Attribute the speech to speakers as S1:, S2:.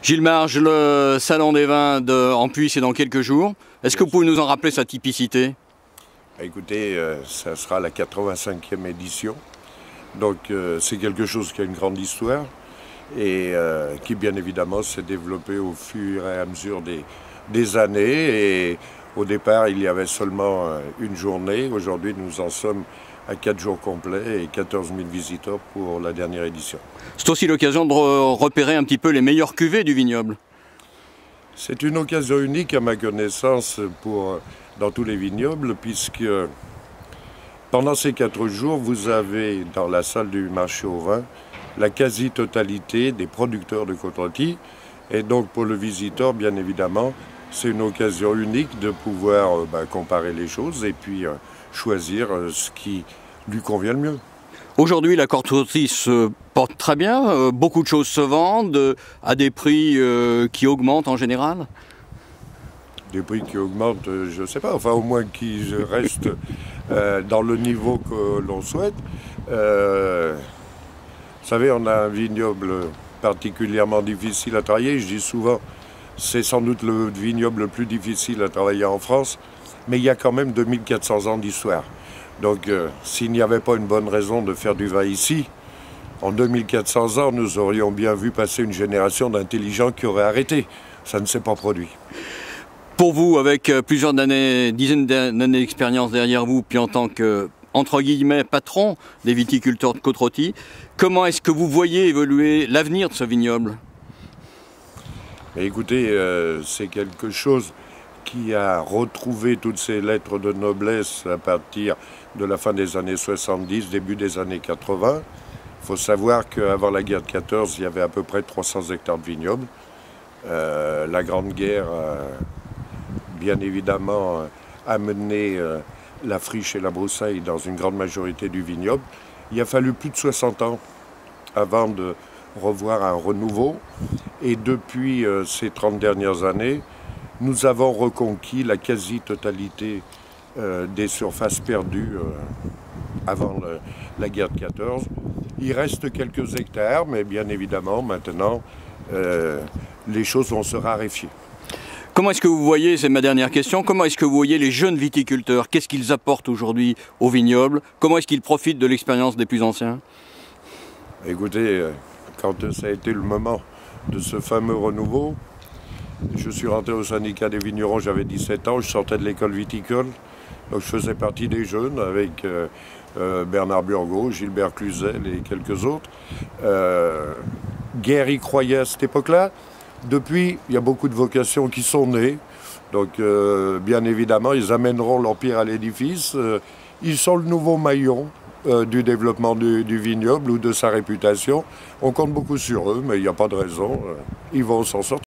S1: Gilles Marge, le Salon des vins en Puy, c'est dans quelques jours. Est-ce que vous pouvez nous en rappeler sa typicité?
S2: Écoutez, ça sera la 85e édition. Donc c'est quelque chose qui a une grande histoire et qui bien évidemment s'est développé au fur et à mesure des années. Et au départ, il y avait seulement une journée. Aujourd'hui, nous en sommes à 4 jours complets et 14 000 visiteurs pour la dernière édition.
S1: C'est aussi l'occasion de repérer un petit peu les meilleures cuvées du vignoble.
S2: C'est une occasion unique à ma connaissance dans tous les vignobles, puisque pendant ces 4 jours, vous avez dans la salle du marché au vin la quasi-totalité des producteurs de côte-rôtie. Et donc pour le visiteur, bien évidemment, c'est une occasion unique de pouvoir comparer les choses et puis choisir ce qui lui convient le mieux.
S1: Aujourd'hui, la côte-rôtie se porte très bien. Beaucoup de choses se vendent à des prix qui augmentent en général.
S2: Des prix qui augmentent, je ne sais pas, enfin au moins qui restent dans le niveau que l'on souhaite. Vous savez, on a un vignoble particulièrement difficile à travailler. Je dis souvent, c'est sans doute le vignoble le plus difficile à travailler en France, mais il y a quand même 2400 ans d'histoire. Donc s'il n'y avait pas une bonne raison de faire du vin ici, en 2400 ans, nous aurions bien vu passer une génération d'intelligents qui auraient arrêté. Ça ne s'est pas produit.
S1: Pour vous, avec plusieurs dizaines d'années d'expérience derrière vous, puis en tant que, entre guillemets, patron des viticulteurs de côte-rôtie, comment est-ce que vous voyez évoluer l'avenir de ce vignoble?
S2: Écoutez, c'est quelque chose qui a retrouvé toutes ses lettres de noblesse à partir de la fin des années 70, début des années 80. Il faut savoir qu'avant la guerre de 14, il y avait à peu près 300 hectares de vignobles. La Grande Guerre a bien évidemment amené la friche et la broussaille dans une grande majorité du vignoble. Il a fallu plus de 60 ans avant de revoir un renouveau. Et depuis ces 30 dernières années, nous avons reconquis la quasi-totalité des surfaces perdues avant la guerre de 14. Il reste quelques hectares, mais bien évidemment, maintenant, les choses vont se raréfier.
S1: Comment est-ce que vous voyez, c'est ma dernière question, comment est-ce que vous voyez les jeunes viticulteurs? Qu'est-ce qu'ils apportent aujourd'hui au vignoble? Comment est-ce qu'ils profitent de l'expérience des plus anciens?
S2: Écoutez, quand ça a été le moment de ce fameux renouveau, je suis rentré au syndicat des vignerons, j'avais 17 ans, je sortais de l'école viticole, donc je faisais partie des jeunes avec Bernard Burgot, Gilbert Cluzel et quelques autres. Guerre y croyait à cette époque-là. Depuis, il y a beaucoup de vocations qui sont nées, donc bien évidemment, ils amèneront leur pierre à l'édifice. Ils sont le nouveau maillon du développement du vignoble ou de sa réputation. On compte beaucoup sur eux, mais il n'y a pas de raison, ils vont s'en sortir.